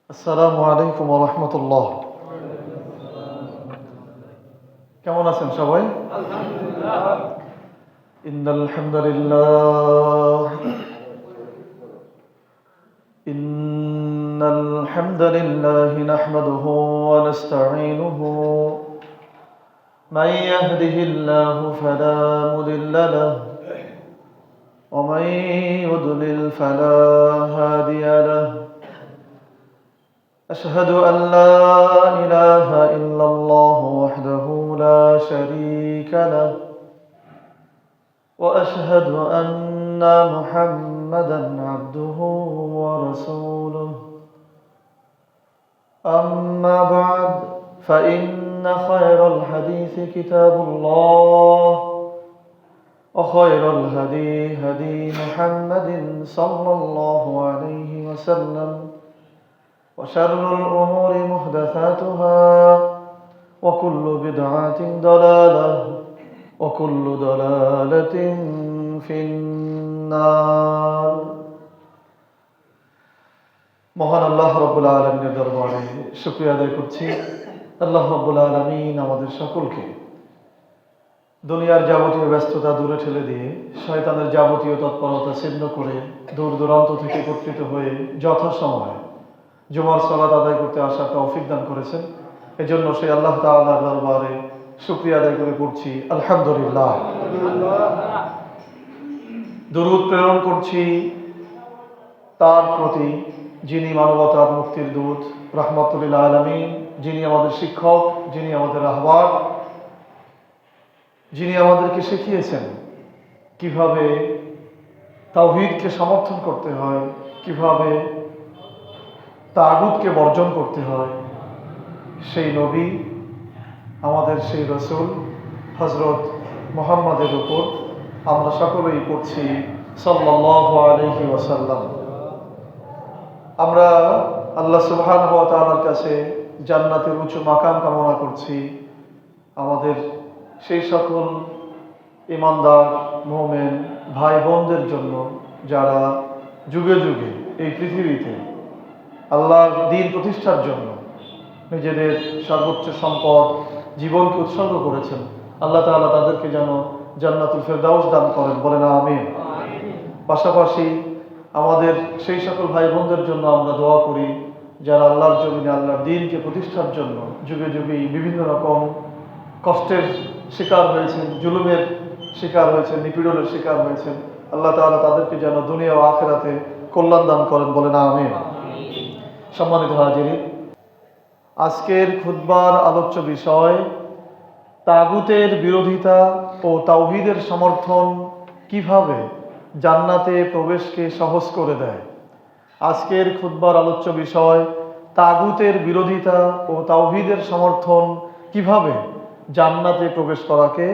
আসসালামু আলাইকুম ওয়া রাহমাতুল্লাহ। কেমন আছেন সবাই? ইন্নাল হামদালিল্লাহ ইন্নাল হামদালিল্লাহি নাহমাদুহু ওয়া নাস্তাঈনুহু মান ইয়াহদিহিল্লাহু ফালা মুদিল্লা লাহু ওয়া মান ইউদ্লিল ফালা হাদিয়া লাহু। أشهد أن لا إله إلا الله وحده لا شريك له وأشهد أن محمدا عبده ورسوله. أما بعد فإن خير الحديث كتاب الله وخير الهدي هدي محمد صلى الله عليه وسلم وشر الأمور محدثاتها وكل بدعة ضلالة وكل ضلالة في النار। মহান আল্লাহ রাব্বুল আলামিনের দরবারে শুকরিয়া আদায় করছি। আল্লাহ রাব্বুল আলামিন আমাদের সকলকে দুনিয়ার যাবতীয় ব্যস্ততা দূরে ঠেলে দিয়ে শয়তানের যাবতীয় তৎপরতা ছিন্ন করে দূর দূরান্ত থেকে একত্রিত হয়ে যথাসময়ে জুমার সালাত আদায় করতে আসার তৌফিক দান করেছেন। এজন্য সেই আল্লাহ তাআলার দরবারে শুকরিয়া আদায় করে পড়ছি আলহামদুলিল্লাহ। দরুদ প্রেরণ করছি তার প্রতি যিনি মানবতার মুক্তির দূত, রাহমাতুল লিল আলামিন, যিনি আমাদের শিক্ষক, যিনি আমাদের রাহবার, যিনি আমাদেরকে শিখিয়েছেন কিভাবে তাওহীদকে সমর্থন করতে হয়, কিভাবে তাগুতকে বর্জন করতে হয়। সেই নবী, আমাদের সেই রাসূল হযরত মুহাম্মাদের উপর আমরা সকলেই পড়ছি সাল্লাল্লাহু আলাইহি ওয়াসাল্লাম। আমরা আল্লাহ সুবহানাহু ওয়া তাআলার কাছে জান্নাতের উঁচু মাকাম কামনা করছি। আমাদের সেই সকল ঈমানদার মুমিন ভাই বোনদের জন্য যারা যুগে যুগে এই পৃথিবীতে আল্লাহর দ্বীন প্রতিষ্ঠার জন্য নিজেদের সর্বোচ্চ সম্পদ জীবনকে উৎসর্গ করেছেন, আল্লাহ তাআলা তাদেরকে যেন জান্নাতুল ফেরদাউস দান করেন, বলেন আমিন। পাশাপাশি আমাদের সেই সকল ভাই বোনদের জন্য আমরা দোয়া করি যারা আল্লাহর জমিনে আল্লাহর দ্বীনকে প্রতিষ্ঠার জন্য যুগে যুগেই বিভিন্ন রকম কষ্টের শিকার হয়েছেন, জুলুমের শিকার হয়েছেন, নিপীড়নের শিকার হয়েছেন। আল্লাহ তাআলা তাদেরকে যেন দুনিয়া ও আখিরাতে কল্যাণ দান করেন, বলেন আমিন। সম্মানিত হাজিরিন, আজকের খুতবার আলোচ্য বিষয় তাগুতের বিরোধিতা ও তাওহীদের সমর্থন কিভাবে জান্নাতে প্রবেশকে সহজ করে দেয়। আজকের খুতবার আলোচ্য বিষয় তাগুতের বিরোধিতা ও তাওহীদের সমর্থন কিভাবে জান্নাতে প্রবেশ করাকে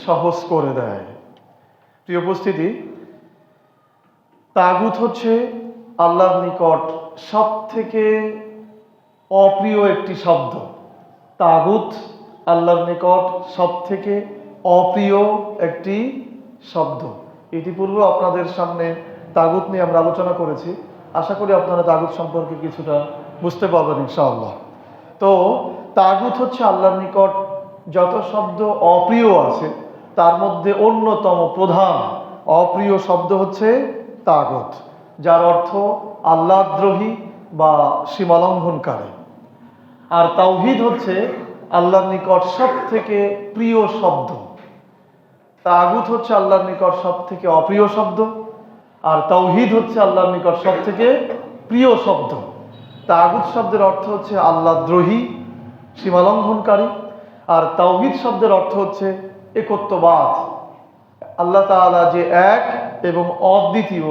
সহজ করে দেয়। প্রিয় উপস্থিতি, তাগুত হচ্ছে আল্লাহর নিকট সব থেকে অপ্রিয় একটি শব্দ। তাগুত আল্লাহর নিকট সব থেকে অপ্রিয় একটি শব্দ। ইতিপূর্বে আপনাদের সামনে তাগুত নিয়ে আমরা আলোচনা করেছি। আশা করি আপনারা তাগুত সম্পর্কে কিছুটা বুঝতে পারবেন ইনশাআল্লাহ। তো তাগুত হচ্ছে আল্লাহর নিকট যত শব্দ অপ্রিয় আছে তার মধ্যে অন্যতম প্রধান অপ্রিয় শব্দ হচ্ছে তাগুত, যার অর্থ আল্লাহদ্রোহী বা সীমালঙ্ঘনকারী। আর তাওহীদ হচ্ছে আল্লাহর নিকট সব থেকে প্রিয় শব্দ। তাগুত হচ্ছে আল্লাহর নিকট সব থেকে অপ্রিয় শব্দ, আর তাওহীদ হচ্ছে আল্লাহর নিকট সব থেকে প্রিয় শব্দ। তাগুত শব্দের অর্থ হচ্ছে আল্লাহদ্রোহী, সীমালঙ্ঘনকারী, আর তাওহীদ শব্দের অর্থ হচ্ছে একত্ববাদ। আল্লাহ তাআলা যে এক এবং অদ্বিতীয়,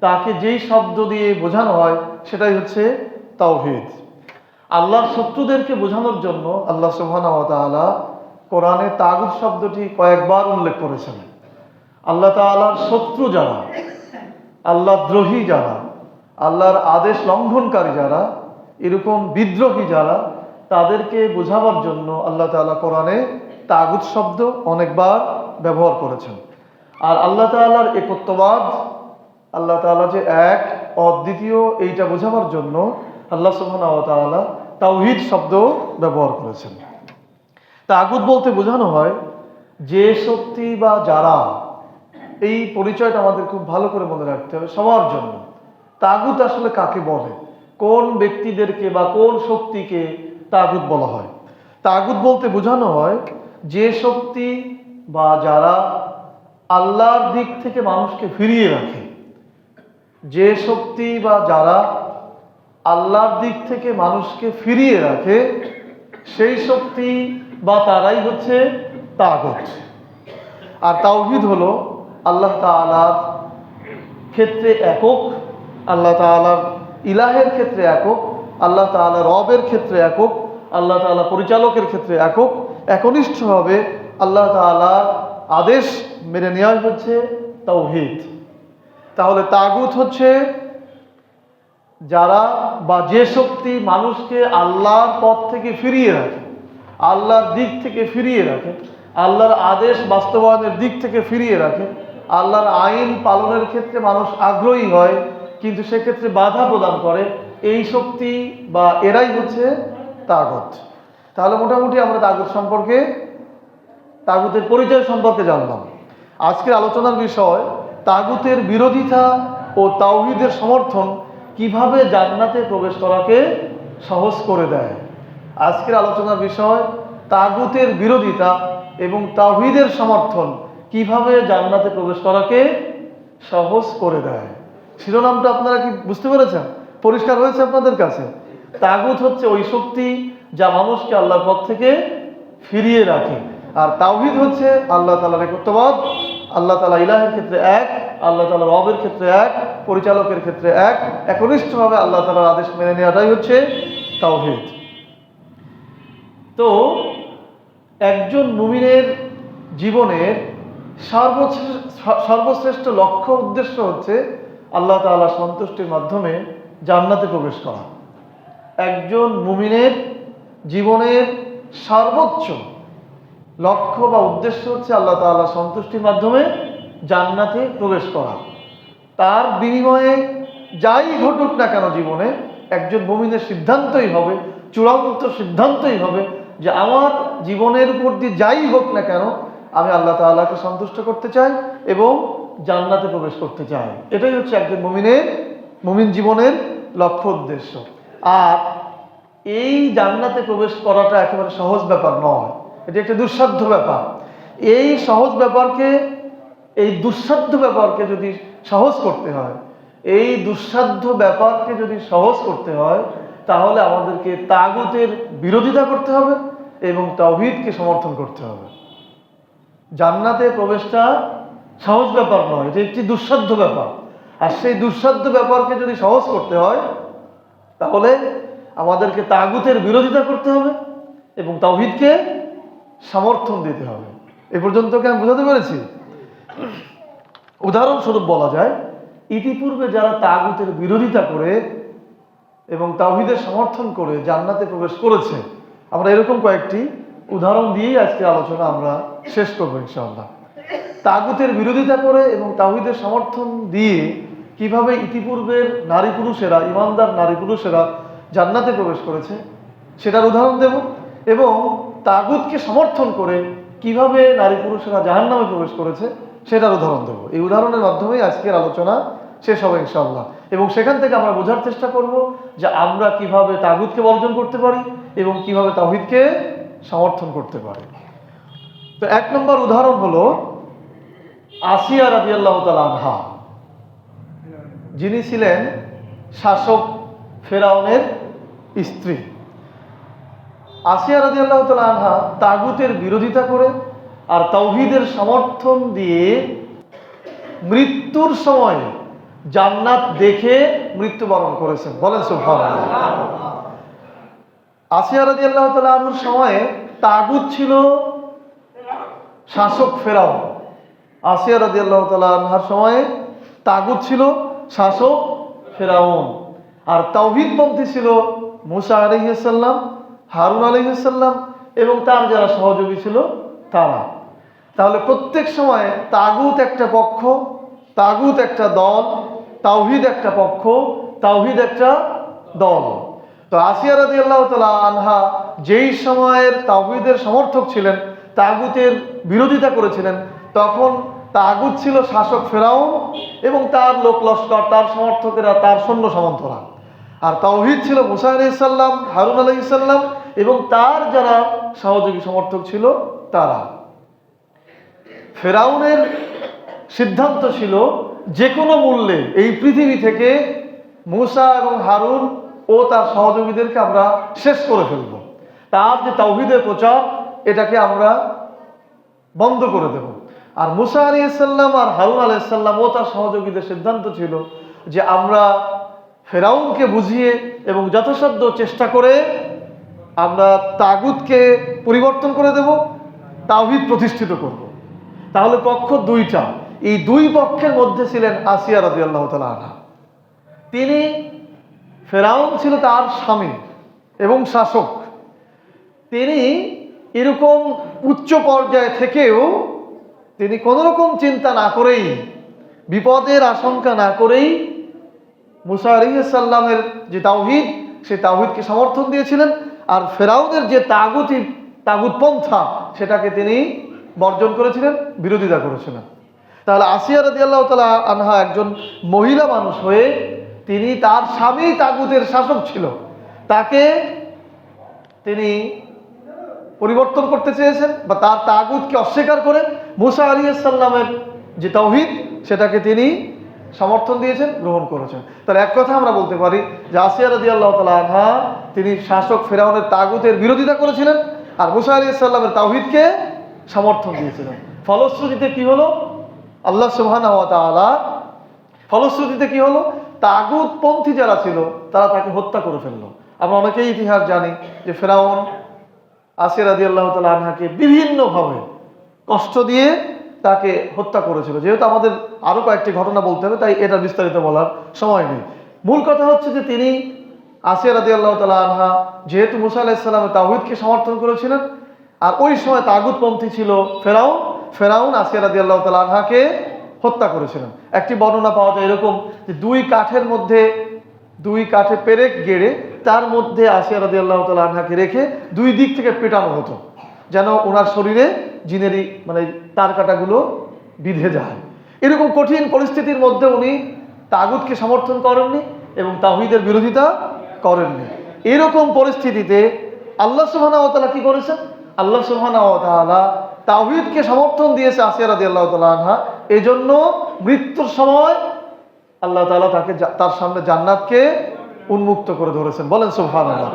তাকে যেই শব্দ দিয়ে বোঝানো হয় সেটাই হচ্ছে তাওহীদ। আল্লাহর শত্রুদেরকে বোঝানোর জন্য আল্লাহ সুবহানাহু ওয়া তাআলা কোরআনে তাগুত শব্দটি কয়েকবার উল্লেখ করেছেন। আল্লাহ তাআলার শত্রু যারা, আল্লাহদ্রোহী যারা, আল্লাহর আদেশ লঙ্ঘনকারী যারা, এরকম বিদ্রোহী যারা, তাদেরকে বোঝাবার জন্য আল্লাহ তাআলা কোরআনে তাগুত শব্দ অনেকবার ব্যবহার করেছেন। আর আল্লাহ তাআলার একত্ববাদ, আল্লাহ তাআলা যে এক অদ্বিতীয়, এইটা বোঝাবার জন্য আল্লাহ সুবহানাহু ওয়া তাআলা তাওহীদ শব্দ ব্যবহার করেছেন। তাগুত বলতে বোঝানো হয় যে শক্তি বা যারা, এই পরিচয়টা আমাদের খুব ভালো করে মনে রাখতে হবে সবার জন্য। তাগুত আসলে কাকে বলে, কোন ব্যক্তিদেরকে বা কোন শক্তিকে তাগুত বলা হয়? তাগুত বলতে বোঝানো হয় যে শক্তি বা যারা আল্লাহর দিক থেকে মানুষকে ফিরিয়ে রাখে, যে শক্তি বা যারা আল্লাহর দিক থেকে মানুষকে ফিরিয়ে রাখে, সেই শক্তি বা তারাই হচ্ছে তাগুত। আর তাওহীদ হলো আল্লাহ তাআলার ক্ষেত্রে একক, আল্লাহ তাআলার ইলাহের ক্ষেত্রে একক, আল্লাহ তাআলা রবের ক্ষেত্রে একক, আল্লাহ তাআলা পরিচালকের ক্ষেত্রে একক, একনিষ্ঠভাবে আল্লাহ তাআলার আদেশ মেনে নেওয়াই হচ্ছে তাওহীদ। তাহলে তাগুত হচ্ছে যারা বা যে শক্তি মানুষকে আল্লাহর পথ থেকে ফিরিয়ে রাখে, আল্লাহর দিক থেকে ফিরিয়ে রাখে, আল্লাহর আদেশ বাস্তবায়নের দিক থেকে ফিরিয়ে রাখে, আল্লাহর আইন পালনের ক্ষেত্রে মানুষ আগ্রহী হয় কিন্তু সেক্ষেত্রে বাধা প্রদান করে, এই শক্তি বা এরাই হচ্ছে তাগুত। তাহলে মোটামুটি আমরা তাগুত সম্পর্কে, তাগুতের পরিচয় সম্পর্কে জানলাম। আজকের আলোচনার বিষয় তাগুতের বিরোধিতা ও তাওহীদের সমর্থন কিভাবে জান্নাতে প্রবেশ করাকে সহজ করে দেয়। আজকের আলোচনার বিষয় তাগুতের বিরোধিতা এবং তাওহীদের সমর্থন কিভাবে জান্নাতে প্রবেশ করাকে সহজ করে দেয়। শিরোনামটা আপনারা কি বুঝতে পেরেছেন? পরিষ্কার হয়েছে আপনাদের কাছে? তাগুত হচ্ছে ওই শক্তি যা মানুষকে আল্লাহর পথ থেকে ফিরিয়ে রাখে, আর তাওহীদ হচ্ছে আল্লাহ তাআলার একত্ববাদ, আল্লাহ তাআলা ইলাহের ক্ষেত্রে এক, আল্লাহ তাআলা রবের ক্ষেত্রে এক, পরিচালকের ক্ষেত্রে এক, একনিষ্ঠভাবে আল্লাহ তাআলার আদেশ মেনে নেওয়াটাই হচ্ছে তাওহীদ। তো একজন মুমিনের জীবনের সর্বশ্রেষ্ঠ লক্ষ্য উদ্দেশ্য হচ্ছে আল্লাহ তাআলার সন্তুষ্টির মাধ্যমে জান্নাতে প্রবেশ করা। একজন মুমিনের জীবনের সর্বোচ্চ লক্ষ্য বা উদ্দেশ্য হচ্ছে আল্লাহ তাআলার সন্তুষ্টির মাধ্যমে জান্নাতে প্রবেশ করা। তার বিনিময়ে যাই ঘটুক না কেন জীবনে, একজন মুমিনের সিদ্ধান্তই হবে, চূড়ান্ত সিদ্ধান্তই হবে যে আমার জীবনের উপর দিয়ে যাই হোক না কেন আমি আল্লাহ তাআলাকে সন্তুষ্ট করতে চাই এবং জান্নাতে প্রবেশ করতে চাই। এটাই হচ্ছে একজন মুমিন জীবনের লক্ষ্য উদ্দেশ্য। আর এই জান্নাতে প্রবেশ করাটা একেবারে সহজ ব্যাপার নয়, এটি একটা দুঃসাধ্য ব্যাপার। এই সহজ ব্যাপারকে, এই দুঃসাধ্য ব্যাপারকে যদি সহজ করতে হয়, এই দুঃসাধ্য ব্যাপারকে যদি সহজ করতে হয়, তাহলে আমাদেরকে তাগুতের বিরোধিতা করতে হবে এবং তাওহীদকে সমর্থন করতে হবে। জান্নাতে প্রবেশটা সহজ ব্যাপার নয়, এটি একটি দুঃসাধ্য ব্যাপার। আর সেই দুঃসাধ্য ব্যাপারকে যদি সহজ করতে হয়, তাহলে আমাদেরকে তাগুতের বিরোধিতা করতে হবে এবং তাওহীদকে সমর্থন দিতে হবে। এ পর্যন্ত কি আমি বোঝাতে পেরেছি? উদাহরণস্বরূপ বলা যায়, ইতিপূর্বে যারা তাগুতের বিরোধিতা করে এবং তাওহীদের সমর্থন করে জান্নাতে প্রবেশ করেছে, আমরা এরকম কয়েকটি উদাহরণ দিয়েই আজকে আলোচনা আমরা শেষ করবো ইনশাআল্লাহ। তাগুতের বিরোধিতা করে এবং তাওহীদের সমর্থন দিয়ে কিভাবে ইতিপূর্বের নারী পুরুষেরা, ইমানদার নারী পুরুষেরা জান্নাতে প্রবেশ করেছে সেটার উদাহরণ দেব, এবং তাগুতকে সমর্থন করে কিভাবে নারী পুরুষেরা জাহান্নামে প্রবেশ করেছে সেটার উদাহরণ দেব। এই উদাহরণের মাধ্যমেই আজকের আলোচনা শেষ হবে ইনশাআল্লাহ। এবং সেখান থেকে আমরা বোঝার চেষ্টা করব যে আমরা কিভাবে তাগুতকে বর্জন করতে পারি এবং কিভাবে তাওহীদকে সমর্থন করতে পারি। তো এক নম্বর উদাহরণ হলো আসিয়া রাদিয়াল্লাহু তাআলা আনহা, যিনি ছিলেন শাসক ফেরাউনের স্ত্রী। আসিয়া রাদিয়াল্লাহু তাআলা আনহা তাগুতের বিরোধিতা করে আর তাওহীদের সমর্থন দিয়ে মৃত্যুর সময় জান্নাত দেখে মৃত্যুবরণ করেছেন। বলেন সুবহানাল্লাহ। আসিয়া রাদিয়াল্লাহু তাআলা আনহার সময়ে তাগুত ছিল শাসক ফেরাউন। আসিয়া রাদিয়াল্লাহু তাআলা আনহার সময়ে তাগুত ছিল শাসক ফেরাউন, আর তাওহীদপন্থী ছিল মুসা আলাইহিস সালাম, হারুন আলাইহিস সালাম এবং তার যারা সহযোগী ছিল তারা। তাহলে প্রত্যেক সময় তাগুত একটা পক্ষ, তাগুত একটা দল, তাওহীদ একটা পক্ষ, তাওহীদ একটা দল। তো আসিয়া রাদিয়াল্লাহু তাআলা আনহা যেই সময়ের তাওহীদের সমর্থক ছিলেন, তাগুতের বিরোধিতা করেছিলেন, তখন তাগুত ছিল শাসক ফেরাউন এবং তার লোক লস্কর, তার সমর্থকেরা, তার সৈন্য সামন্তরা। আর তাওহীদ ছিল মুসা আলাইহিস সালাম, হারুন আলাইহিস সালাম এবং তার যারা সহযোগী সমর্থক ছিল তারা। ফেরাউনের সিদ্ধান্ত ছিল যে কোনো মূল্যে এই পৃথিবী থেকে মুসা এবং হারুন ও তার সহযোগীদেরকে আমরা শেষ করে ফেলব। তার যে তাওহীদের প্রচার এটাকে আমরা বন্ধ করে দেব। আর মুসা আলাইহিস সালাম আর হারুন আলাইহিস সালাম ও তার সহযোগীদের সিদ্ধান্ত ছিল যে আমরা ফেরাউনকে বুঝিয়ে এবং যথাসাধ্য চেষ্টা করে আমরা তাগুতকে পরিবর্তন করে দেব, তাওহীদ প্রতিষ্ঠিত করব। তাহলে পক্ষ দুইটা। এই দুই পক্ষের মধ্যে ছিলেন আসিয়া রাদিয়াল্লাহু তাআলা আনহা। তিনি, ফেরাউন ছিল তার স্বামী এবং শাসক। তিনি এরকম উচ্চ পর্যায়ে থেকেও তিনি কোনো রকম চিন্তা না করেই, বিপদের আশঙ্কা না করেই মুসা আলাইহিস সালামের যে তাওহীদ, সেই তাওহীদকে সমর্থন দিয়েছিলেন। আর ফেরাউনের যে তাগুতপন্থা সেটাকে তিনি বর্জন করেছিলেন, বিরোধিতা করেছিলেন। তাহলে আসিয়া রাদিয়াল্লাহু তাআলা আনহা একজন মহিলা মানুষ হয়ে তিনি, তার স্বামী তাগুতের শাসক ছিল, তাকে তিনি পরিবর্তন করতে চেয়েছেন বা তার তাগুতকে অস্বীকার করে মুসা আলাইহিস সালামের যে তাওহীদ সেটাকে তিনি সমর্থন দিয়েছেন, গ্রহণ করেছেন। তাহলে এক কথা আমরা বলতে পারি যে আসিয়া রাদিয়াল্লাহু তাআলা আনহা তিনি শাসক ফেরাউনের তাগুতের বিরোধিতা করেছিলেন আর মুসা আলাইহিস সালামের তাওহীদকে সমর্থন দিয়েছিলেন। ফলশ্রুতিতে কি হলো? আল্লাহ সুবহানাহু ওয়া তাআলা ফলশ্রুতিতে কি হলো? তাগুতপন্থী যারা ছিল তারা তাকে হত্যা করে ফেললো। আমরা অনেকেই ইতিহাস জানি যে ফেরাউন আসিয়া রাদিয়াল্লাহু তাআলা আনহাকে বিভিন্নভাবে কষ্ট দিয়ে তাকে হত্যা করেছিল। যেহেতু আমাদের আরো কয়েকটি ঘটনা বলতে হবে, তাই এটা বিস্তারিত বলার সময় নেই। মূল কথা হচ্ছে যে তিনি, আসিয়া রাদিয়াল্লাহু তাআলা আনহা যেহেতু মুসা আলাইহিস সালামের তাওহীদকে সমর্থন করেছিলেন, আর ওই সময় তাগুতপন্থী ছিল ফেরাউন আসিয়া রাদিয়াল্লাহু তাআলা আনহাকে হত্যা করেছিলেন। একটি বর্ণনা পাওয়া যায় এরকম যে দুই কাঠে পেরেক গেড়ে তার মধ্যে আসিয়া রাদিয়াল্লাহু তাআলা আনহাকে রেখে দুই দিক থেকে পেটানো হতো, যেন ওনার শরীরে জিনেরি তার কাটাগুলো বিঁধে যায়। এরকম কঠিন পরিস্থিতির মধ্যে উনি তাগুতকে সমর্থন করেননি এবং তাওহীদের বিরোধিতা করেননি। এরকম পরিস্থিতিতে আল্লাহ সুবহানাহু ওয়া তাআলা কি করেছেন? আল্লাহ সুবহানাহু ওয়া তাআলা তাওহীদকে সমর্থন দিয়েছে আসিয়া রাদিয়াল্লাহু তাআলা আনহা। এজন্য মৃত্যুর সময় আল্লাহ তাআলা তাকে, তার সামনে জান্নাতকে উন্মুক্ত করে ধরেছেন। বলেন সুবহানাল্লাহ।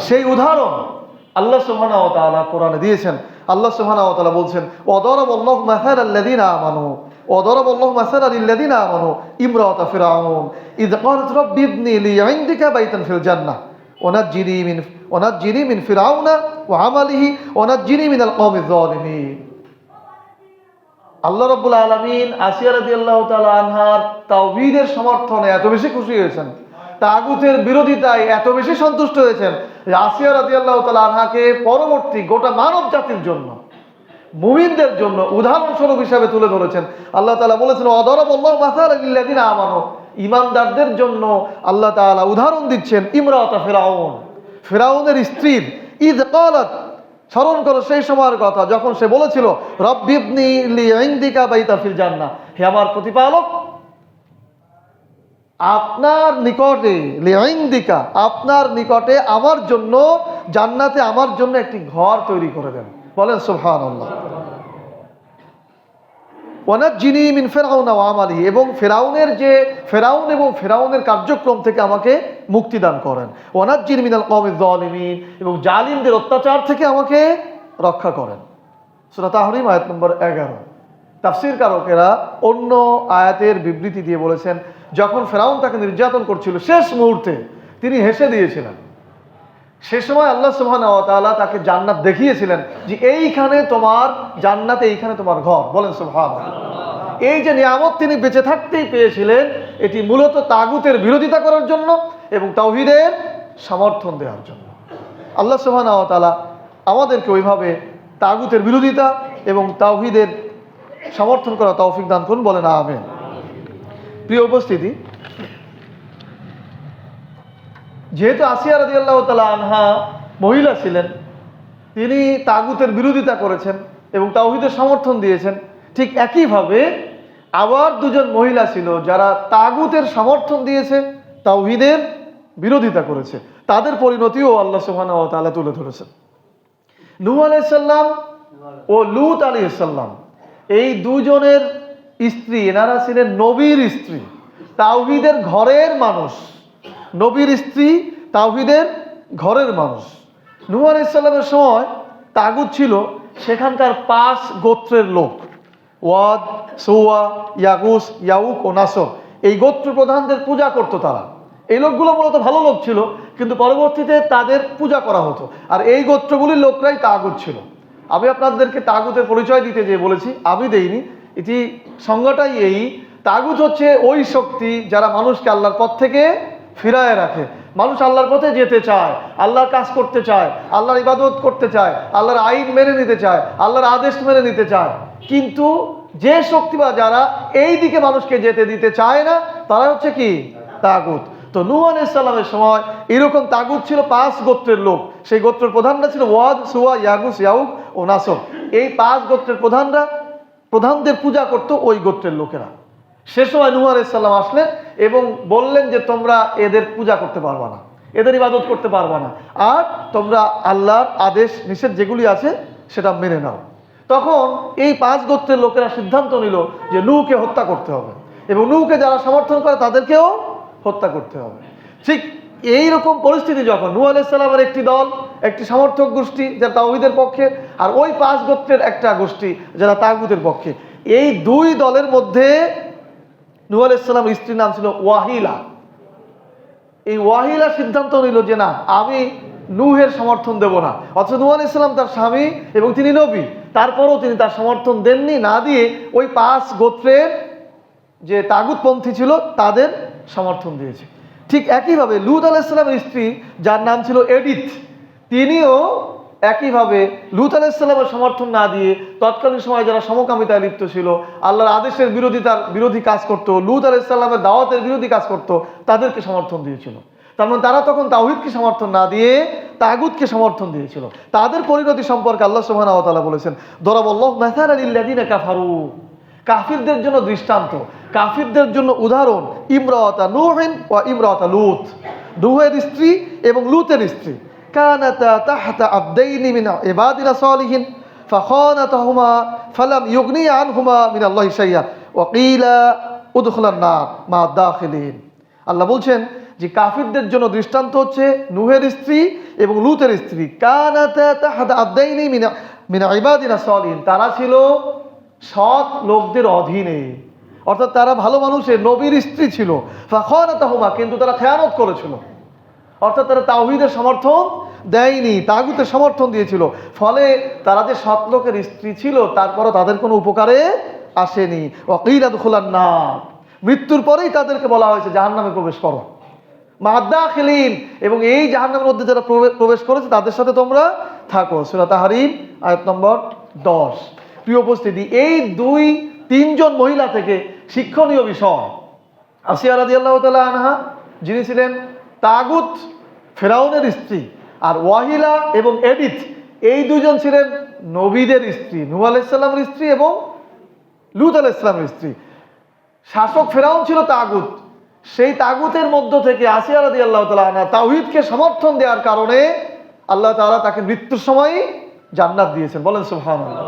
সেই উদাহরণ আল্লাহ সুবহানাহু ওয়া তাআলা কোরআনে দিয়েছেন। আল্লাহ সুবহানাহু ওয়া তাআলা বলছেন, ওয়াদারাবাল্লাহু মাসালাল লাযিনা আমানু ওয়াদারাবাল্লাহু মাসালাল লিল্লাযিনা আমানু ইমরাতা ফিরআউন ইয ক্বালাত রাব্বি ইবনি লি ইনদিকা বাইতান ফিল জান্নাহ ওয়ানাজ্জিনি মিন ফিরআউনা ওয়া আমালিহি ওয়ানাজ্জিনি মিনাল কওমিয যালিমিন। আল্লাহ রাব্বুল আলামিন আসিয়া রাদিয়াল্লাহু তাআলা আনহার তাওহীদের সমর্থনে এত বেশি খুশি হয়েছেন, তাগুতের বিরোধিতায় এত বেশি সন্তুষ্ট হয়েছেন যে আসিয়া রাদিয়াল্লাহু তাআলা আনহাকে পরবর্তী গোটা মানব জাতির জন্য, মুমিনদের জন্য উদাহরণস্বরূপ হিসাবে তুলে ধরেছেন। আল্লাহ তাআলা বলেছেন, ওয়াদারাবাল্লাহু মাসালাল লিল্লাযিনা আমানু, ঈমানদারদের জন্য আল্লাহ তাআলা উদাহরণ দিচ্ছেন ইমরাতা ফিরআউনের স্ত্রীর। ইয ক্বালাত, স্মরণ করো সেই সময়ের কথা যখন সে বলেছিল, রাব্বি ইবনি লি ইনদিকা বাইতান ফিল জান্নাহ, হে আমার প্রতিপালক, আপনার নিকটে, লিইনদিকা, আপনার নিকটে আমার জন্য জান্নাতে আমার জন্য একটি ঘর তৈরি করে দেন। বলেন সুবহানাল্লাহ। ওয়ানাজ্জিনি মিন ফিরআউনা ওয়া আমালিহি, এবং ফেরাউনের কার্যক্রম থেকে আমাকে মুক্তি দান করেন। ওয়ানাজ্জিনি মিনাল কওমিয যালিমিন, এবং জালিমদের অত্যাচার থেকে আমাকে রক্ষা করেন। সূরা তাহরীম আয়াত নম্বর 11। তাফসীর কারকেরা অন্য আয়াতের বিবৃতি দিয়ে বলেছেন, যখন ফেরাউন তাকে নির্যাতন করছিল শেষ মুহূর্তে তিনি হেসে দিয়েছিলেন। সে সময় আল্লাহ সুবহানাহু ওয়া তাআলা তাকে জান্নাত দেখিয়েছিলেন যে এইখানে তোমার জান্নাতে, এইখানে তোমার ঘর। বলেন সুবহানাল্লাহ। এই যে নিয়ামত তিনি বেঁচে থাকতেই পেয়েছিলেন, এটি মূলত তাগুতের বিরোধিতা করার জন্য এবং তাওহীদের সমর্থন দেওয়ার জন্য। আল্লাহ সুবহানাহু ওয়া তাআলা আমাদেরকে ওইভাবে তাগুতের বিরোধিতা এবং তাওহীদের সমর্থন করা তৌফিক দান করুন। বলেন আমিন। প্রিয় উপস্থিতি, যেহেতু আসিয়া রাদিয়াল্লাহু তাআলা আনহা মহিলা ছিলেন, তিনি তাগুতের বিরোধিতা করেছেন এবং তাওহীদের সমর্থন দিয়েছেন। ঠিক একইভাবে আবার দুজন মহিলা ছিল যারা তাগুতের সমর্থন দিয়েছে, তাওহীদের বিরোধিতা করেছে। তাদের পরিণতিও আল্লাহ সুবহানাহু ওয়া তাআলা তুলে ধরেছেন। নূহ আলাইহিস সালাম ও লূত আলাইহিস সালাম, এই দুজনের স্ত্রী, এনারা ছিলেন নবীর স্ত্রী, তাওহীদের ঘরের মানুষ। নবীর স্ত্রী, তাওহীদের ঘরের মানুষ। নূহ আলাইহিস সালামের সময় তাগুত ছিল সেখানকার 5 গোত্রের লোক, ওয়াদ, সুওয়া, ইয়াগুস, ইয়াউক ও নাসর। এই গোত্র প্রধানদের পূজা করতো তারা। এই লোকগুলো মূলত ভালো লোক ছিল, কিন্তু পরবর্তীতে তাদের পূজা করা হতো। আর এই গোত্রগুলির লোকরাই তাগুত ছিল। আমি আপনাদেরকে তাগুতের পরিচয় দিতে যেয়ে বলেছি, আমি দেইনি, এটি সংজ্ঞাটাই এই। তাগুত হচ্ছে ওই শক্তি যারা মানুষকে আল্লাহর পথ থেকে ফিরায় রাখে। মানুষ আল্লাহর পথে যেতে চায়, আল্লাহর কাজ করতে চায়, আল্লাহর ইবাদত করতে চায়, আল্লাহর আইন মেনে নিতে চায়, আল্লাহর আদেশ মেনে নিতে চায়, কিন্তু যে শক্তি বা যারা এই দিকে মানুষকে যেতে দিতে চায় না, তারা হচ্ছে কি? তাগুত। তো নূহ আলাইহিস সালামের সময় এরকম তাগুত ছিল 5 গোত্রের লোক। সেই গোত্রের প্রধানরা ছিল ওয়াদ, সুওয়া, ইয়াগুস, ইয়াউক ও নাসর। এই 5 গোত্রের প্রধানদের পূজা করত ওই গোত্রের লোকেরা। সে সময় নূহ আলাইহিস সালাম আসলেন এবং বললেন যে তোমরা এদের পূজা করতে পারবা না, এদের ইবাদত করতে পারবা না, আর তোমরা আল্লাহর আদেশ নিষেধ যেগুলি আছে সেটা মেনে নাও। তখন এই 5 গোত্রের লোকেরা সিদ্ধান্ত নিল যে নূহকে হত্যা করতে হবে এবং নূহকে যারা সমর্থন করে তাদেরকেও হত্যা করতে হবে। ঠিক এই রকম পরিস্থিতি যখন নূহ আলাইহিস সালামের একটি দল, একটি সমর্থক গোষ্ঠী যারা তাওহীদের পক্ষে, আর ওই 5 গোত্রের একটা গোষ্ঠী যারা তাগুতের পক্ষে, এই 2 দলের মধ্যে নূহ আলাইহিস সালামের স্ত্রীর নাম ছিল ওয়াহিলা। এই ওয়াহিলা সিদ্ধান্ত নিল যে না, আমি নূহের সমর্থন দেব না। অথচ নূহ আলাইহিস সালাম তার স্বামী এবং তিনি নবী, তারপরেও তিনি তার সমর্থন দেননি, না দিয়ে ওই 5 গোত্রের যে তাগুতপন্থী ছিল তাদের সমর্থন দিয়েছে। ঠিক একইভাবে লূত আলাইহিস সালামের স্ত্রী, যার নাম ছিল এডিথ, তিনিও একইভাবে লূত আলাইহিস সালামের সমর্থন না দিয়ে তৎকালীন সময় যারা সমকামিতায় লিপ্ত ছিল, আল্লাহর আদেশের বিরোধী কাজ করত, লূত আলাইহিস সালামের দাওয়াতের বিরোধী কাজ করত, তাদেরকে সমর্থন দিয়েছিল। তার মানে তারা তখন তাওহীদকে সমর্থন না দিয়ে তাগুতকে সমর্থন দিয়েছিল। তাদের পরিণতি সম্পর্কে আল্লাহ সুবহানাহু ওয়া তাআলা বলেছেন, দরাবাল্লাহু মাসালান লিল্লাযিনা কাফারু, কাফিরদের জন্য দৃষ্টান্ত, কাফিরদের জন্য উদাহরণ, ইমরাতা নূহিন ওয়া ইমরাতা লূত, নূহের স্ত্রী এবং লূতের স্ত্রী, কানাতা তাহতা আবদাইনি মিন ইবাদিনা সালিহিন ফাখানাতাহুমা ফালাম ইউগনিয়া আনহুমা মিনাল্লাহি শাইআ ওয়া কিলা উদখুলান নার মা দাখিলিন। আল্লাহ বলছেন যে কাফিরদের জন্য দৃষ্টান্ত হচ্ছে নূহের স্ত্রী এবং লূতের স্ত্রী, কানাতা তাহতা আবদাইনি মিন ইবাদিনা সালিহিন, তারা ছিল সৎ লোকদের অধীনে, অর্থাৎ তারা ভালো মানুষের নবীর স্ত্রী ছিল। ফাখানাতাহুমা, কিন্তু তারা খেয়ানত করেছিল, অর্থাৎ তারা তাওহীদের সমর্থন দেয়নি, তাগুতের সমর্থন দিয়েছিল। ফলে তারা যে সৎ লোকের স্ত্রী ছিল তারপরও তাদের কোনো উপকারে আসেনি। ওয়া কিলা দুখুলান নার, মৃত্যুর পরেই তাদেরকে বলা হয়েছে জাহান্নামে প্রবেশ করো, মা দাখিলিন, এবং এই জাহান্নামের মধ্যে যারা প্রবেশ করেছে তাদের সাথে তোমরা থাকো। সূরা তাহরিম আয়াত নম্বর 10। প্রিয় উপস্থিতি, এই 2-3 জন মহিলা থেকে শিক্ষণীয় বিষয়, আসিয়া রাদিয়াল্লাহু তাআলা আনহা যিনি ছিলেন তাগুত ফেরাউনের স্ত্রী, আর ওয়াহিলা এবং এডিথ এই 2 জন ছিলেন নবীদের স্ত্রী, নূহ আলাইহিস সালামের স্ত্রী এবং লূত আলাইহিস সালামের স্ত্রী। শাসক ফেরাউন ছিল তাগুত, সেই তাগুতের মধ্য থেকে আসিয়া রাদিয়াল্লাহু তাআলা আনহা তাওহীদকে সমর্থন দেওয়ার কারণে আল্লাহ তাআলা তাকে মৃত্যুর সময় জান্নাত দিয়েছেন, বলেন সুবহানাল্লাহ।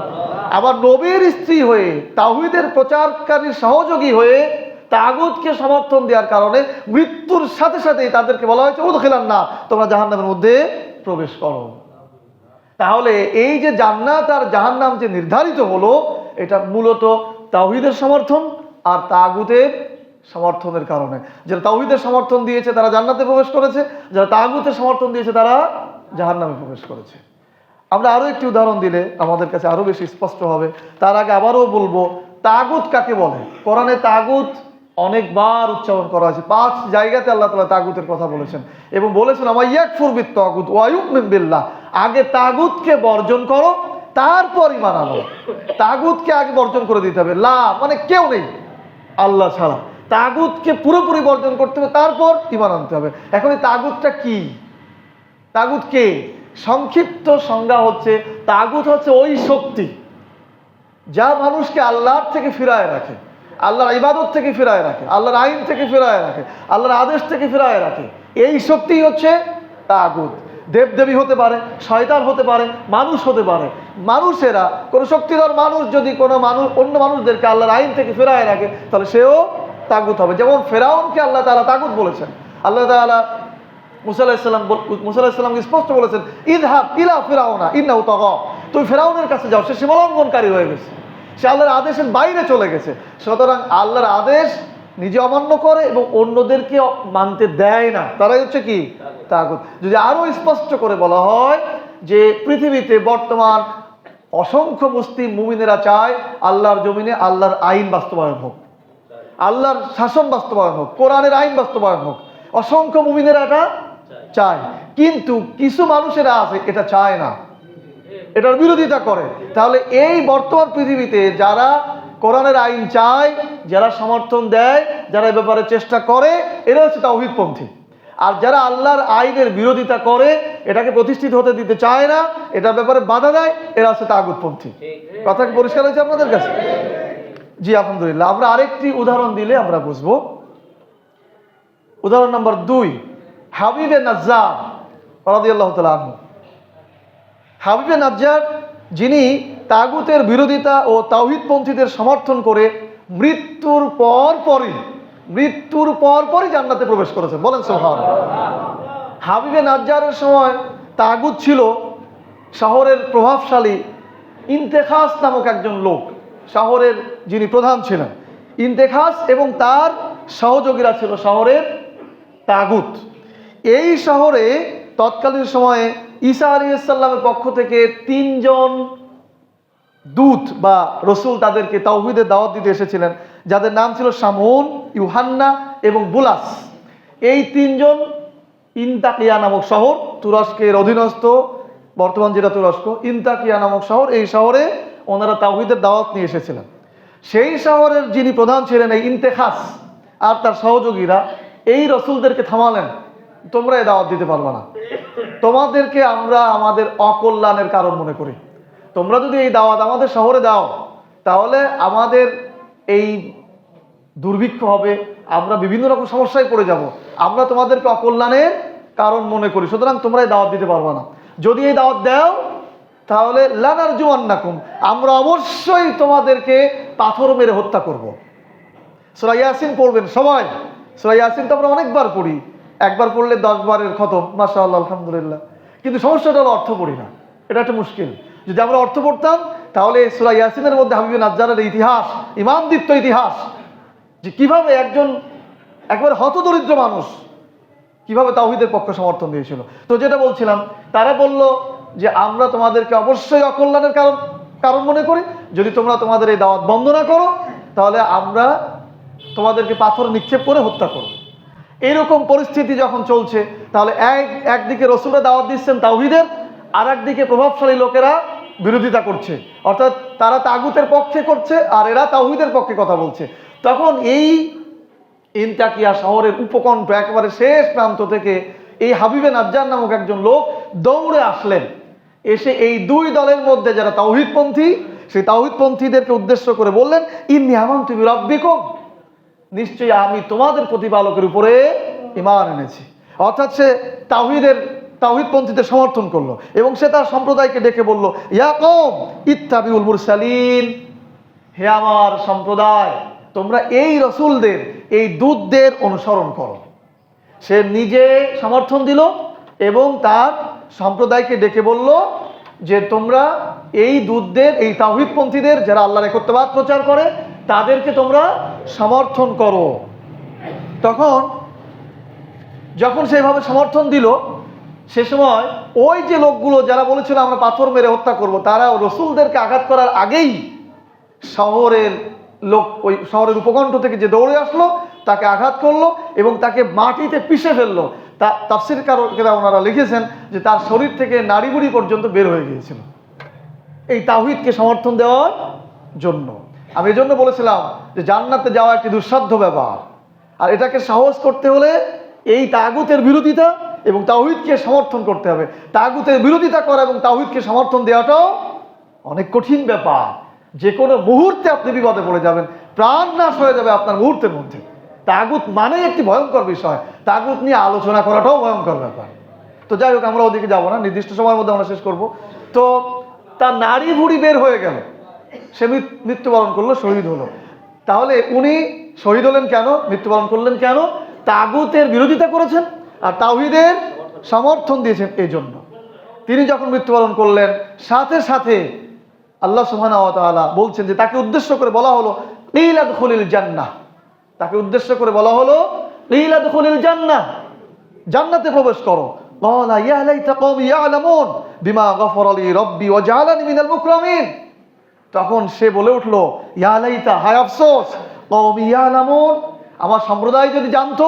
আবার নবীর স্ত্রী হয়ে তাওহীদের প্রচারকারীর সহযোগী হয়ে তাগুতকে সমর্থন দেওয়ার কারণে মৃত্যুর সাথে সাথেই তাদেরকে বলা হয়েছে উদখিলান নার, তোমরা জাহান্নামের মধ্যে প্রবেশ করো। তাহলে এই যে জান্নাত আর জাহান্নাম যে নির্ধারিত হলো, এটা মূলত তাওহীদের সমর্থন আর তাগুতের সমর্থনের কারণে। যারা তাওহীদের সমর্থন দিয়েছে তারা জান্নাতে প্রবেশ করেছে, যারা তাগুতের সমর্থন দিয়েছে তারা জাহান্নামে প্রবেশ করেছে। আমরা আরো একটি উদাহরণ দিলে আমাদের কাছে আরো বেশি স্পষ্ট হবে। তার আগে আবারও বলবো, তাগুত কাকে বলে? কোরআনে তাগুত অনেকবার উচ্চারণ করা হয়েছে, 5 জায়গাতে আল্লাহ তাআলা তাগুতের কথা বলেছেন এবং বলেছেন আমা ইয়াকফুর বিত তাগুত ওয়া ইউমিন বিল্লাহ, আগে তাগুতকে বর্জন করো তারপর ঈমান আনো। তাগুতকে আগে বর্জন করে দিতে হবে, লা মানে কেউ নেই আল্লাহ ছাড়া, তাগুতকে পুরোপুরি বর্জন করতে হবে, তারপর ঈমান আনতে হবে। এখন এই তাগুতটা কি? তাগুত কে? সংক্ষিপ্ত সংজ্ঞা হচ্ছে, তাগুত হচ্ছে ওই শক্তি যা মানুষকে আল্লাহর থেকে ফিরায় রাখে, আল্লাহর ইবাদত থেকে ফিরায় রাখে, আল্লাহর আইন থেকে ফিরায় রাখে, আল্লাহর আদেশ থেকে ফিরায় রাখে। এই শক্তি হচ্ছে তাগুত। দেবদেবী হতে পারে, শয়তান হতে পারে, মানুষ হতে পারে। মানুষেরা, কোনো শক্তিধর মানুষ যদি কোনো মানুষ অন্য মানুষদেরকে আল্লাহর আইন থেকে ফিরায় রাখে, তাহলে সেও তাগুত হবে। যেমন ফেরাউনকে আল্লাহ তাআলা তাগুত বলেছেন। আল্লাহ তাআলা মুসা আলাইহিস সালামকে স্পষ্ট বলেছেন, ইযহাব ইলা ফিরাউনা ইন্নাহু তাগা, তুমি ফেরাউনের কাছে যাও, সে সীমালঙ্ঘনকারী হয়ে গেছে, সে আল্লাহর আদেশের বাইরে চলে গেছে। সুতরাং আল্লাহর আদেশ নিজে অমান্য করে এবং অন্যদেরকে মানতে দেয় না, তারাই হচ্ছে কি? তাগুত। যদি আরো স্পষ্ট করে বলা হয় যে পৃথিবীতে বর্তমান অসংখ্য মুসলিম মুমিনেরা চায় আল্লাহর জমিনে আল্লাহর আইন বাস্তবায়ন হোক, আল্লাহর শাসন বাস্তবায়ন হোক, কোরআনের আইন বাস্তবায়ন হোক, অসংখ্য মুমিনেরা এটা চায়। কিন্তু কিছু মানুষেরা আছে এটা চায় না, এটার বিরোধিতা করে। তাহলে এই বর্তমান পৃথিবীতে যারা কোরআনের আইন চায়, যারা সমর্থন দেয়, যারা এ ব্যাপারে চেষ্টা করে, এরা হচ্ছে তাওহীদপন্থী। আর যারা আল্লাহর আইনের বিরোধিতা করে, এটাকে প্রতিষ্ঠিত হতে দিতে চায় না, এটার ব্যাপারে বাধা দেয়, এরা হচ্ছে তাগুতপন্থী। কথা কি পরিষ্কার হয়েছে আপনাদের কাছে? জি আলহামদুলিল্লাহ। আমরা আরেকটি উদাহরণ দিলে আমরা বুঝবো। উদাহরণ নাম্বার 2, হাবিবে নাজ্জার রাদিয়াল্লাহু তাআলা আনহু। হাবিবে নাজ্জার, যিনি তাগুতের বিরোধিতা ও তাওহীদপন্থীদের সমর্থন করে মৃত্যুর পরপরই জান্নাতে প্রবেশ করেছেন। বলেন সুবহানাল্লাহ। হাবিবে নাজ্জারের সময় তাগুত ছিল শহরের প্রভাবশালী ইন্তেখাস নামক একজন লোক, শহরের যিনি প্রধান ছিলেন। ইন্তেখাস এবং তার সহযোগীরা ছিল শহরের তাগুত। এই শহরে তৎকালীন সময়ে ঈসা আলাইহিস সালামের পক্ষ থেকে 3 জন দূত বা রসুল তাদেরকে তাওহীদের দাওয়াত দিতে এসেছিলেন, যাদের নাম ছিল শামউন, ইউহান্না এবং বুলাস। এই 3 জন ইনতাকিয়া নামক শহর, তুরস্কের অধীনস্থ, বর্তমান যেটা তুরস্ক, ইনতাকিয়া নামক শহর, এই শহরে ওনারা তাওহীদের দাওয়াত নিয়ে এসেছিলেন। সেই শহরের যিনি প্রধান ছিলেন এই ইন্তেখাস আর তার সহযোগীরা এই রসুলদেরকে থামালেন, তোমরা এই দাওয়াত দিতে পারবে না, তোমাদেরকে আমরা আমাদের অকল্যাণের কারণ মনে করি। তোমরা যদি এই দাওয়াত আমাদের শহরে দাও, তাহলে আমাদের এই দুর্ভিক্ষ হবে, আমরা বিভিন্ন রকম সমস্যায় পড়ে যাব, আমরা তোমাদেরকে অকল্যাণের কারণ মনে করি, সুতরাং তোমরা এই দাওয়াত দিতে পারবে না। যদি এই দাওয়াত দাও তাহলে লানারজুমান্নাকুম, আমরা অবশ্যই তোমাদেরকে পাথর মেরে হত্যা করব। সূরা ইয়াসিন পড়বেন সবাই। সূরা ইয়াসিন তো আমরা অনেকবার পড়ি, একবার পড়লে 10 বারের খতম, মাশাআল্লাহ আলহামদুলিল্লাহ। কিন্তু সমস্যাটা হলো অর্থ পড়ি না, এটা একটা মুশকিল। যদি আমরা অর্থ পড়তাম তাহলে সূরা ইয়াসিনের মধ্যে হাবিবে নাজ্জারের ইতিহাস, ইমামদীপ্ত ইতিহাস, যে কিভাবে একজন একবারে হতদরিদ্র মানুষ কিভাবে তাওহীদের পক্ষে সমর্থন দিয়েছিল। তো যেটা বলছিলাম, তারা বলল যে আমরা তোমাদেরকে অবশ্যই অকল্যাণের কারণ মনে করি, যদি তোমরা তোমাদের এই দাওয়াত বন্ধ না করো তাহলে আমরা তোমাদেরকে পাথর নিক্ষেপ করে হত্যা করব। এইরকম পরিস্থিতি যখন চলছে, তাহলে একদিকে রসুলরা দাওয়াত দিচ্ছেন তাওহীদের, আর একদিকে প্রভাবশালী লোকেরা বিরোধিতা করছে, অর্থাৎ তারা তাগুতের পক্ষে করছে আর এরা তাওহীদের পক্ষে কথা বলছে। তখন এই ইনতাকিয়া শহরের উপকণ্ঠ একেবারে শেষ প্রান্ত থেকে এই হাবিবে নাজ্জার নামক একজন লোক দৌড়ে আসলেন, এসে এই 2 দলের মধ্যে যারা তাওহীদপন্থী, সেই তাওহীদপন্থীদেরকে উদ্দেশ্য করে বললেন, ইন্নী আমানতু বিরাব্বিকুম, নিশ্চয়ই আমি তোমাদের প্রতিপালকের উপরে ঈমান এনেছি। অর্থাৎ সে তাওহীদপন্থীদের সমর্থন করলো এবং সে তার সম্প্রদায়কে ডেকে বলল, ইয়া কওম ইত্তাবিউল মুরসালিন, হে আমার সম্প্রদায়, তোমরা এই রসুলদের, এই দূতদের অনুসরণ করো। সে নিজে সমর্থন দিল এবং তার সম্প্রদায়কে ডেকে বলল যে তোমরা এই দূতদের, এই তাওহীদপন্থীদের যারা আল্লাহর একত্ববাদ প্রচার করে, তাদেরকে তোমরা সমর্থন করো। তখন যখন সেইভাবে সমর্থন দিল, সে সময় ওই যে লোকগুলো যারা বলেছিল আমরা পাথর মেরে হত্যা করব, তারা রসুলদেরকে আঘাত করার আগেই শহরের লোক, ওই শহরের উপকণ্ঠ থেকে যে দৌড়ে আসলো তাকে আঘাত করলো এবং তাকে মাটিতে পিষে ফেললো। তাফসীরকাররা ওনারা লিখেছেন যে তার শরীর থেকে নাড়িভুড়ি পর্যন্ত বের হয়ে গিয়েছিল এই তাওহীদকে সমর্থন দেওয়ার জন্য। আমি এই জন্য বলেছিলাম যে জান্নাতে যাওয়া একটি দুঃসাধ্য ব্যাপার, আর এটাকে সাহস করতে হলে এই তাগুতের বিরোধিতা এবং তাওহীদকে সমর্থন করতে হবে। তাগুতের বিরোধিতা করা এবং তাওহীদকে সমর্থন দেওয়াটাও অনেক কঠিন ব্যাপার। যে কোনো মুহূর্তে আপনি বিপদে পড়ে যাবেন, প্রাণ নাশ হয়ে যাবে আপনার মুহূর্তের মধ্যে। তাগুত মানে একটি ভয়ঙ্কর বিষয়, তাগুত নিয়ে আলোচনা করাটাও ভয়ঙ্কর ব্যাপার। তো যাই হোক, আমরা ওদিকে যাবো না, নির্দিষ্ট সময়ের মধ্যে আমরা শেষ করব। তো তার নাড়ি ভুড়ি বের হয়ে গেল, সে মৃত্যুবরণ করলো, শহীদ হলো। তাহলে উনি শহীদ হলেন কেন, মৃত্যুবরণ করলেন কেন? তাগুতের বিরোধিতা করেছেন আর তাওহীদের সমর্থন দিয়েছেন এই জন্য। তিনি যখন মৃত্যুবরণ করলেন, সাথে সাথে আল্লাহ সুবহানাহু ওয়া তাআলা বলছেন যে তাকে উদ্দেশ্য করে বলা হলো কিলা দুখুলিল জান্নাহ, তাকে উদ্দেশ্য করে বলা হলো কিলা দুখুলিল জান্নাহ, জান্নাতে প্রবেশ করো। ক্বালা ইয়া লাইতা কওমি ইয়ালামুন বিমা গফারা লি রাব্বি ওয়া জাআলানি মিনাল মুকরামিন। তখন সে বলে উঠলো, ইয়া লাইতা, হায় আফসোস, কওমি ইয়ালামুন, আমার সম্প্রদায় যদি জানতো,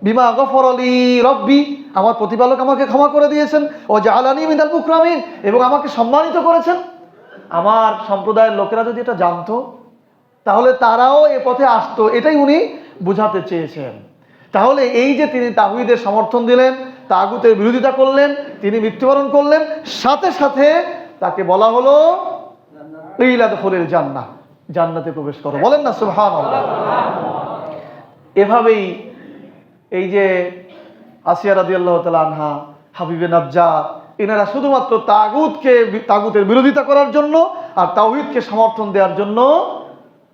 বিমা গফারা লি রাব্বি, আমার প্রতিপালক আমাকে ক্ষমা করে দিয়েছেন, ওয়া জাআলানি মিনাল মুকরামিন, এবং আমাকে সম্মানিত করেছেন। আমার সম্প্রদায়ের লোকেরা যদি এটা জানতো তাহলে তারাও এ পথে আসতো, এটাই উনি বুঝাতে চেয়েছেন। তাহলে এই যে তিনি তাওহীদের সমর্থন দিলেন, তাগুতের বিরোধিতা করলেন, তিনি মৃত্যুবরণ করলেন, সাথে সাথে তাকে বলা হলো কিলা দুখুলিল জান্নাহ, জান্নাতে প্রবেশ করো। বলেন না সুবহানাল্লাহ। এভাবেই এই যে আসিয়া রাদিয়াল্লাহু তাআলা আনহা, হাবিবে নাজ্জার, এনারা শুধুমাত্র তাগুতের বিরোধিতা করার জন্য আর তাওহীদকে সমর্থন দেওয়ার জন্য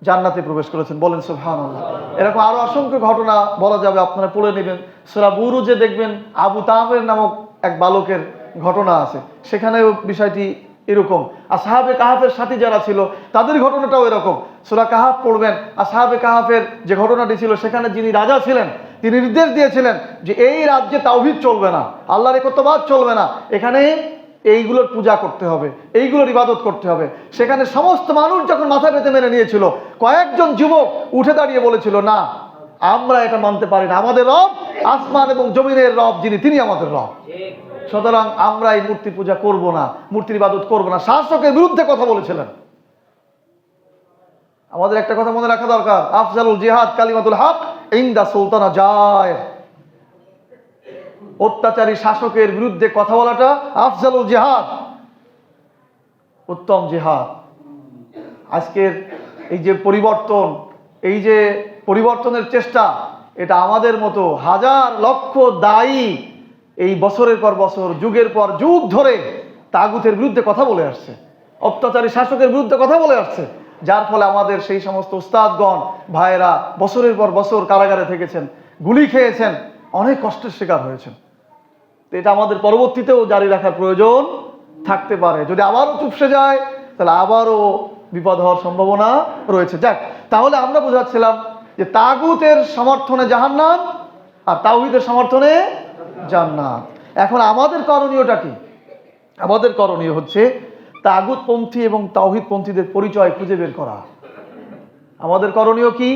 জান্নাতে প্রবেশ করেছেন। বলেন সুবহানাল্লাহ। এরকম আরো অসংখ্য ঘটনা বলা যাবে, আপনারা পড়ে নেবেন। সূরা বুরুজে দেখবেন আবু তামের নামক এক বালকের ঘটনা আছে, সেখানেও বিষয়টি এরকম। আসহাবে কাহাফের সাথী যারা ছিল তাদের ঘটনাটাও এরকম। সূরা কাহাফ পড়বেন, আসহাবে কাহাফের যে ঘটনাটি ছিল, সেখানে যিনি রাজা ছিলেন তিনি নির্দেশ দিয়েছিলেন যে এই রাজ্যে তাওহীদ চলবে না, আল্লাহর একত্ববাদ চলবে না, এখানে এইগুলোর পূজা করতে হবে, এইগুলোর ইবাদত করতে হবে। সেখানে সমস্ত মানুষ যখন মাথা পেতে মেনে নিয়েছিল, কয়েকজন যুবক উঠে দাঁড়িয়ে বলেছিল, না, আমরা এটা মানতে পারি না, আমাদের রব আসমান এবং জমিনের রব যিনি, তিনি আমাদের রব, সুতরাং আমরা এই মূর্তি পূজা করব না, মূর্তির ইবাদত করব না। শাসকের বিরুদ্ধে কথা বলেছিলেন। আমাদের একটা কথা মনে রাখা দরকার, আফজালুল জিহাদ কালিমাতুল হক ইনদা সুলতানা জায়ের। অত্যাচারী শাসকের বিরুদ্ধে কথা বলাটা আফজালুল জিহাদ, উত্তম জিহাদ। আজকের এই যে পরিবর্তন, এই যে পরিবর্তনের চেষ্টা, এটা আমাদের মতো হাজার লক্ষ দায়ী এই বছরের পর বছর, যুগের পর যুগ ধরে তাগুতের বিরুদ্ধে কথা বলে আসছে, অত্যাচারী শাসকের বিরুদ্ধে কথা বলে আসছে, যার ফলে আমাদের সেই সমস্ত উস্তাদগণ ভাইয়েরা বছরের পর বছর কারাগারে থেকেছেন, গুলি খেয়েছেন, অনেক কষ্টের শিকার হয়েছেন। এটা আমাদের পরবর্তীতেও জারি রাখার প্রয়োজন থাকতে পারে। যদি আবারও চুপসে যায় তাহলে আবারও বিপদ হওয়ার সম্ভাবনা রয়েছে। যাক, তাহলে আমরা বোঝাচ্ছিলাম যে তাগুতের সমর্থনে জাহান্নাম আর তাওহীদের সমর্থনে জান্নাত। এখন আমাদের করণীয়টা কি? আমাদের করণীয় হচ্ছে তাগুতপন্থী এবং তাওহীদপন্থীদের পরিচয় খুঁজে বের করা। আমাদের করণীয় কি?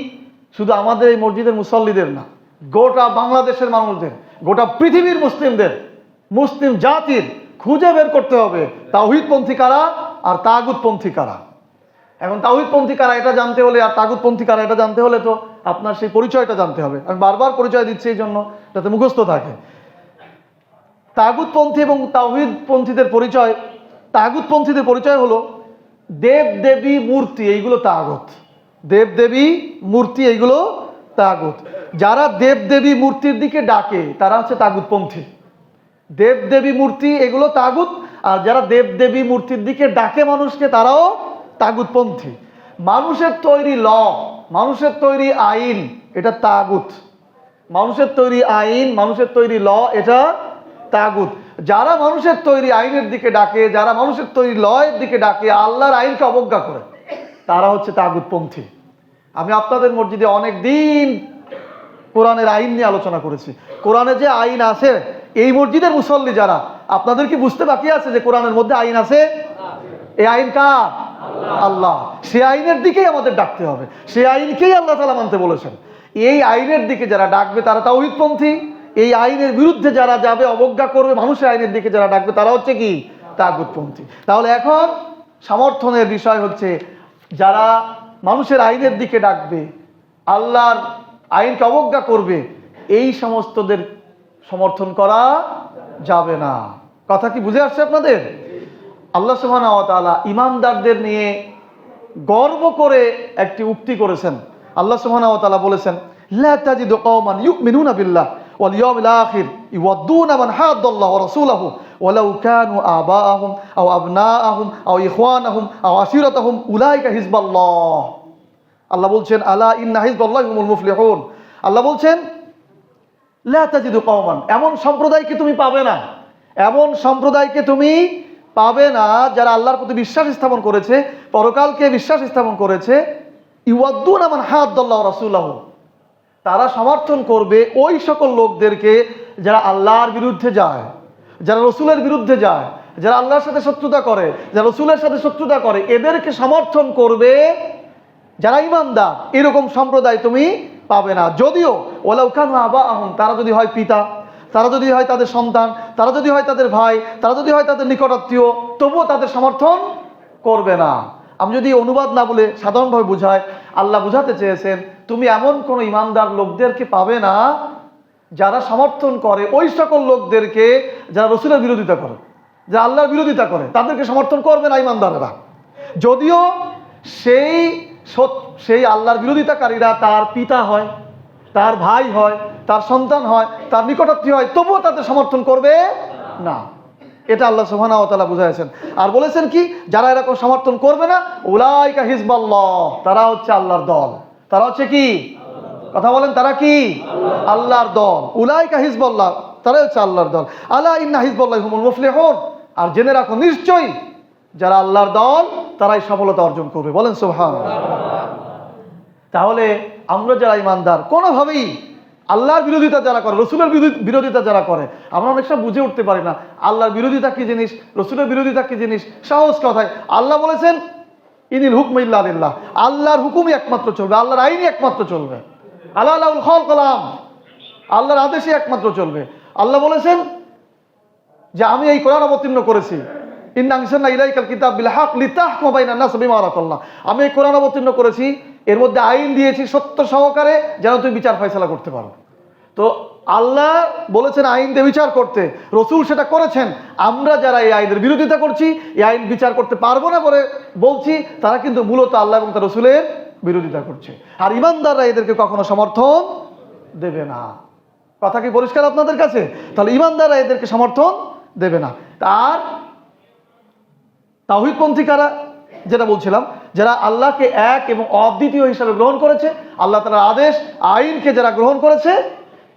শুধু আমাদের এই মসজিদের মুসল্লিদের না, গোটা বাংলাদেশের মানুষদের, গোটা পৃথিবীর মুসলিমদের, মুসলিম জাতির খুঁজে বের করতে হবে তাওহীদপন্থী কারা আর তাগুতপন্থী কারা। এখন তাওহীদপন্থী কারা এটা জানতে হলে আর তাগুতপন্থী কারা এটা জানতে হলে তো আপনার সেই পরিচয়টা জানতে হবে। আমি বারবার পরিচয় দিচ্ছি এই জন্য যাতে মুখস্থ থাকে। তাগুতপন্থী এবং তাওহীদপন্থীদের পরিচয়, তাগুতপন্থীদের পরিচয় হলো দেব দেবী মূর্তি, এইগুলো তাগুত। দেব দেবী মূর্তি এইগুলো তাগুত। যারা দেব দেবী মূর্তির দিকে ডাকে তারা হচ্ছে তাগুতপন্থী। দেব দেবী মূর্তি এগুলো তাগুত, আর যারা দেব দেবী মূর্তির দিকে ডাকে মানুষকে তারাও তাগুতপন্থী। মানুষের তৈরি ল, মানুষের তৈরি আইন, এটা তাগুত। মানুষের তৈরি আইন, মানুষের তৈরি ল, এটা তাগুত। যারা মানুষের তৈরি আইনের দিকে ডাকে, যারা মানুষের তৈরি লয়ের দিকে ডাকে, আল্লাহর আইনকে অবজ্ঞা করে, তারা হচ্ছে তাগুতপন্থী। আমি আপনাদের মসজিদে অনেক দিন কোরআনের আইন নিয়ে আলোচনা করেছি। কোরআনে যে আইন আছে, এই মসজিদের মুসল্লি যারা, আপনাদের কি বুঝতে বাকি আছে যে কোরআনের মধ্যে আইন আছে? এই আইন কার? আল্লাহ। সে আইনের দিকেই আমাদের ডাকতে হবে, সে আইনকেই আল্লাহ তাআলা মানতে বলেছেন। এই আইনের দিকে যারা ডাকবে তারা তাওহীদপন্থী, এই আইনের বিরুদ্ধে যারা যাবে, অবজ্ঞা করবে, মানুষের আইনের দিকে যারা ডাকবে তারা হচ্ছে কি? তাগুতপন্থী। তাহলে এখন সমর্থনের বিষয় হচ্ছে যারা মানুষের আইনের দিকে ডাকবে, আল্লাহর আইনকে অবজ্ঞা করবে, এই সমস্তদের সমর্থন করা যাবে না। কথা কি বুঝে আসছে আপনাদের? আল্লাহ সুবহানাহু ওয়া তাআলা ইমানদারদের নিয়ে গর্ব করে একটি উক্তি করেছেন। আল্লাহ সুবহানাহু ওয়া তাআলা বলেছেন, লা তাজিদু কওমান ইউমিনুনা বিল্লাহ ওয়াল ইয়াউমিল আখির ইওয়াদ্দুনা মান হাদ্দাল্লাহু ওয়া রাসূলাহু ওয়ালাউ কানু আবাআহুম আও আবনাআহুম আও ইখওয়ানাহুম আও আশিরাতাহুম উলাইকা হিজবাল্লাহ। আল্লাহ বলছেন, আলা ইন্না হিজবাল্লাহি হুমুল মুফলিহুন। আল্লাহ বলছেন, লা তাজিদু কওমান, এমন সম্প্রদায়কে তুমি পাবে না, এমন সম্প্রদায়কে তুমি পাবে না যারা আল্লাহর প্রতি বিশ্বাস স্থাপন করেছে, পরকালকে বিশ্বাস স্থাপন করেছে, ইওয়াদ্দুনা মান হাদ্দাল্লাহু ওয়া রাসূলাহু, তারা সমর্থন করবে ওই সকল লোকদেরকে যারা আল্লাহর বিরুদ্ধে যায়, যারা রসুলের বিরুদ্ধে যায়, যারা আল্লাহর সাথে শত্রুতা করে, যারা রসুলের সাথে শত্রুতা করে, এদেরকে সমর্থন করবে যারা ঈমানদার। এরকম সম্প্রদায় তুমি পাবে না। যদিও ওয়ালাউ কানু আবাআহুম, তারা যদি হয় পিতা, তারা যদি হয় তাদের সন্তান, তারা যদি হয় তাদের ভাই, তারা যদি হয় তাদের নিকটাত্মীয়, তবুও তাদের সমর্থন করবে না। আমি যদি অনুবাদ না বলে সাধারণভাবে বুঝাই, আল্লাহ বুঝাতে চেয়েছেন, তুমি এমন কোন ঈমানদার লোকদেরকে পাবে না যারা সমর্থন করে ওই সকল লোকদেরকে যারা রসুলের বিরোধিতা করে, যারা আল্লাহর বিরোধিতা করে, তাদেরকে সমর্থন করবে না ঈমানদারেরা। যদিও সেই আল্লাহর বিরোধিতাকারীরা তার পিতা হয়, তার ভাই হয়, তার সন্তান হয়, তার নিকটাত্মীয় হয়, তবুও তাদের সমর্থন করবে না। এটা আল্লাহ সুবহানাহু ওয়া তাআলা বুঝাইছেন। আর বলেছেন কি, যারা এরকম সমর্থন করবে না, উলাইকা হিজবাল্লাহ, তারা হচ্ছে আল্লাহর দল। তারা হচ্ছে কি? কথা বলেন, তারা কি? আল্লাহর দল। উলাইকা হিজবাল্লাহ, তারা হচ্ছে আল্লাহর দল। আলা ইন্না হিজবাল্লাহি হুমুল মুফলিহুন, আর জেনে রাখো নিশ্চয়ই যারা আল্লাহর দল তারাই সফলতা অর্জন করবে। বলেন সুবহানাল্লাহ। তাহলে আমরা যারা ঈমানদার, কোনোভাবেই আল্লাহর বিরোধিতা যারা করে, রসুলের বিরোধিতা যারা করে, আমরা অনেক সময় বুঝে উঠতে পারি না আল্লাহর বিরোধিতা কি জিনিস, রসুলের বিরোধিতা কি জিনিস। সহজ কথায় আল্লাহ বলেছেন, ইনিল হুকমু ইল্লা লিল্লাহ, আল্লাহর হুকুমই একমাত্র চলবে, আল্লাহর আইনই একমাত্র চলবে। আল্লাহ লাহুল খালকু ওয়াল আমর, আল্লাহর আদেশই একমাত্র চলবে। আল্লাহ বলেছেন যে আমি এই কোরআন অবতীর্ণ করেছি, ইন্না আনজালনা ইলাইকাল কিতাব বিল হক লিতাহকুমা বাইনান নাস বিমা আরাকাল্লাহ, আমি এই কোরআন অবতীর্ণ করেছি, এর মধ্যে আইন দিয়েছি সত্য সহকারে যেন তুমি বিচার ফয়সালা করতে পারো। তো আল্লাহ বলেছেন আইন দিয়ে বিচার করতে, রসুল সেটা করেছেন। আমরা যারা এই আইনের বিরোধিতা করছি, এই আইন বিচার করতে পারবো না বলে বলছি, তারা কিন্তু মূলত আল্লাহ এবং তার রসুলের বিরোধিতা করছে। আর ঈমানদাররা এদেরকে কখনো সমর্থন দেবে না। কথা কি পরিষ্কার আপনাদের কাছে? তাহলে ঈমানদাররা এদেরকে সমর্থন দেবে না। আর তাওহীদপন্থী কারা? যেটা বলছিলাম, যারা আল্লাহকে এক এবং অদ্বিতীয় হিসাবে গ্রহণ করেছে, আল্লাহ তাআলার আদেশ আইনকে যারা গ্রহণ করেছে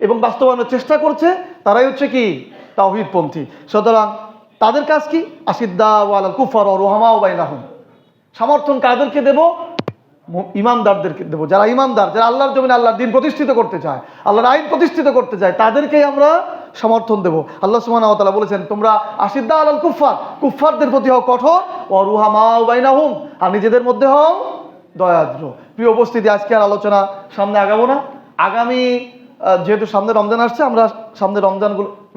এবং বাস্তবায়নের চেষ্টা করছে, তারাই হচ্ছে কি? তাওহীদপন্থী। সুতরাং তাদের কাজ কি? আশিদ্দাউ আলাল কুফার ওয়া রুহামাউ বাইনাহুম, সমর্থন কাদেরকে দেব? ঈমানদারদেরকে দেব। যারা ঈমানদার, যারা আল্লাহর জমিনে আল্লাহর দ্বীন প্রতিষ্ঠিত করতে চায়, আল্লাহর আইন প্রতিষ্ঠিত করতে চায়, তাদেরকেই আমরা সমর্থন দেব। আল্লাহ সুবহানাহু ওয়া তাআলা বলেছেন, তোমরা আশিদ্দা আলাল কুফার, কুফফারদের প্রতি হও কঠোর, ওয়া রুহামাউ বাইনাহুম, আর নিজেদের মধ্যে হও দয়াদ্র। প্রিয় উপস্থিতি, আজকে আর আলোচনা সামনে আগাবো না। আগামী যেহেতু সামনে রমজান আসছে, আমরা সামনে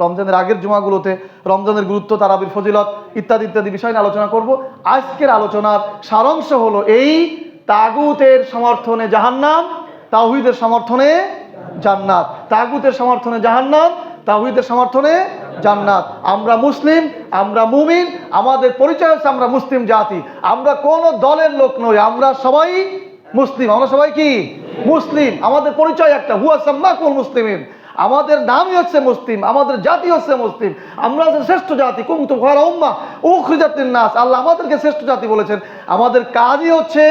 রমজানের আগের জুমাগুলোতে রমজানের গুরুত্ব, তারাবির ফজিলত ইত্যাদি ইত্যাদি বিষয় নিয়ে আলোচনা করব। আজকের আলোচনার সারাংশ হলো এই, তাগুতের সমর্থনে জাহান্নাম, তাওহীদের সমর্থনে জান্নাত। তাগুতের সমর্থনে জাহান্নাম, তাওহীদের সমর্থনে জান্নাত। আমরা মুসলিম, আমরা মুমিন, আমাদের পরিচয় হচ্ছে আমরা মুসলিম জাতি। আমরা কোন দলের লোক নই, আমরা সবাই মুসলিম। আমরা সবাই কি? মুসলিম। আমাদের পরিচয় একটা, হুয়া সাম্মাকুল মুসলিমিন, আমাদের নামই হচ্ছে মুসলিম, আমাদের জাতি হচ্ছে মুসলিম। আমরা হচ্ছে শ্রেষ্ঠ জাতি, কুনতুম খায়রা উম্মাহ উখরিজাত লিন-নাস, আল্লাহ আমাদেরকে শ্রেষ্ঠ জাতি বলেছেন। আমাদের কাজই হচ্ছে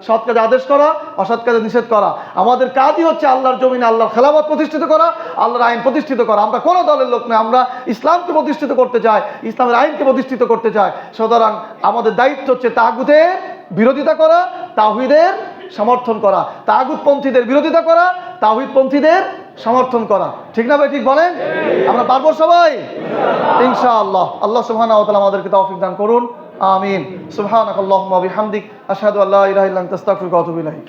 সৎ কাজে আদেশ করা, অসৎ কাজে নিষেধ করা। আমাদের কাজই হচ্ছে আল্লাহর জমিনে আল্লাহর খেলাফত প্রতিষ্ঠিত করা, আল্লাহর আইন প্রতিষ্ঠিত করা। আমরা কোনো দলের লোক নই, আমরা ইসলামকে প্রতিষ্ঠিত করতে চাই, ইসলামের আইনকে প্রতিষ্ঠিত করতে চাই। সুতরাং আমাদের দায়িত্ব হচ্ছে তাগুতের বিরোধিতা করা, তাওহীদের সমর্থন করা, তাগুতপন্থীদের বিরোধিতা করা, তাওহীদপন্থীদের সমর্থন করা। ঠিক না ভাই? ঠিক বলেন? আমরা পারবো সবাই ইনশাআল্লাহ। আল্লাহ সুবহানাহু ওয়া তাআলা আমাদেরকে তৌফিক দান করুন। আমিন। সুবহানাকাল্লাহুম্মা ওয়া বিহামদিক, আশহাদু আল্লা ইলাহা ইল্লা আনতা, আস্তাগফিরুকা ওয়া আতুবু ইলাইক।